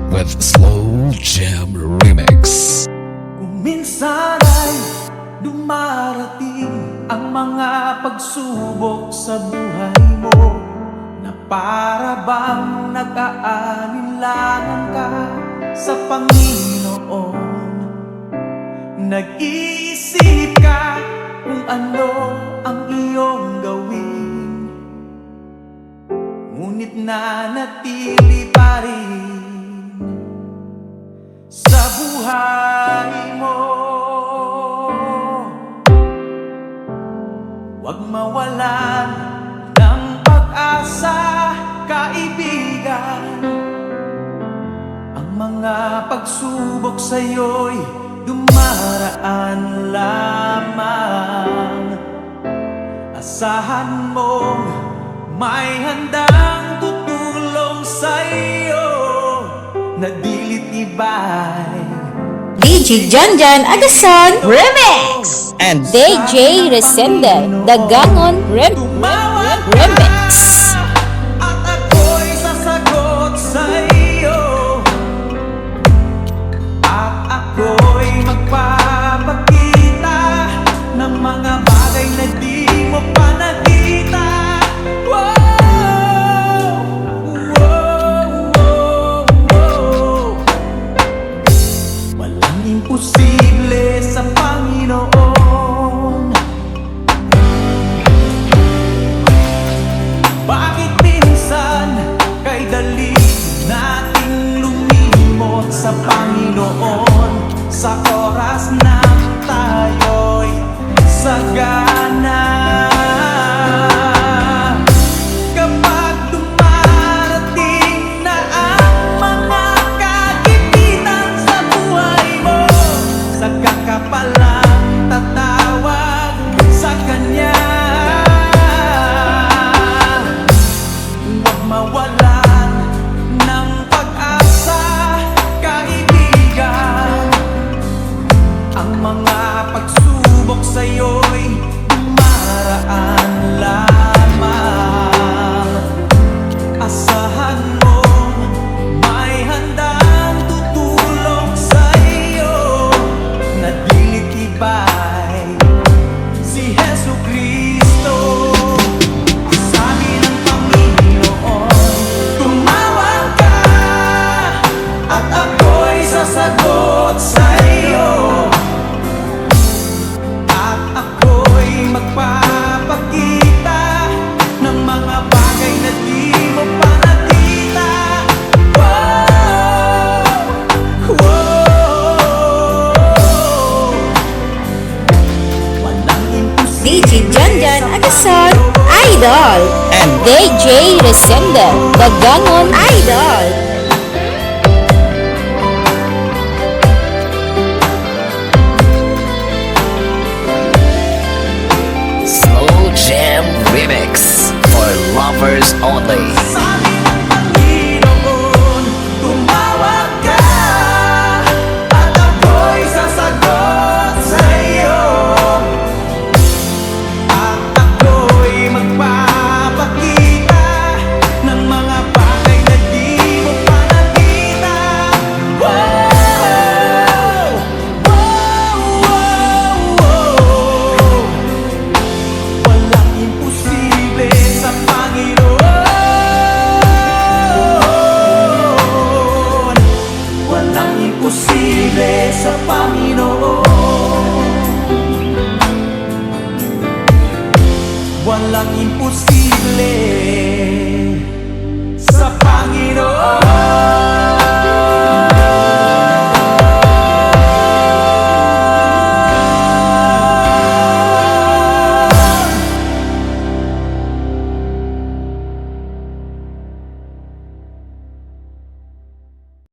with Slow Jam Remix. Kung minsan ay dumarating ang mga pagsubok sa buhay mo, na para bang nag-aalinlangan ka sa Panginoon, nag-iisip ka kung ano ang iyong gawin, ngunit nanatili pa rin sa buhay mo. Huwag mawalan ng pag-asa, kaibigan. Ang mga pagsubok sa'yo'y dumaraan lamang. Asahan mong may handang tutulong sa'yo na dilit iba'y DJ Janjan Agason Remix and DJ Resende Dagangon Remix. At ako'y sasagot sa'yo, at ako'y magpapakita ng mga bagay na di mo pa nakita. Walang imposible sa Panginoon. Bakit minsan kay dali nating lumimot sa Panginoon, sa oras na tayo'y sagana? Kapag dumarating na ang mga kagipitan sa buhay mo, saka ka palang tatawag sa Kanya. Huwag mawalan ng pag-asa, kaibigan. Ang mga pagsubok sa'yo'y dumaraan lamang. Asahan mong may handang tutulong sa'yo na dilit iba'y si Jesucristo. Sabi ng Panginoon, tumawag ka at ako'y sasagot sa'yo, at ako'y magpapakita ng mga bagay na di mo pa nakita. Walang imposible DJ Janjan Agason Idol and DJ Resende Dagangon Idol. Slow Jam Remix for lovers only. Sabi ng Panginoon, tumawag ka at ako'y sasagot sa'yo, at ako'y magpapakita ng mga bagay na di mo pa nakita. Walang imposible sa Panginoon. Walang imposible sa Panginoon. Walang imposible sa Panginoon.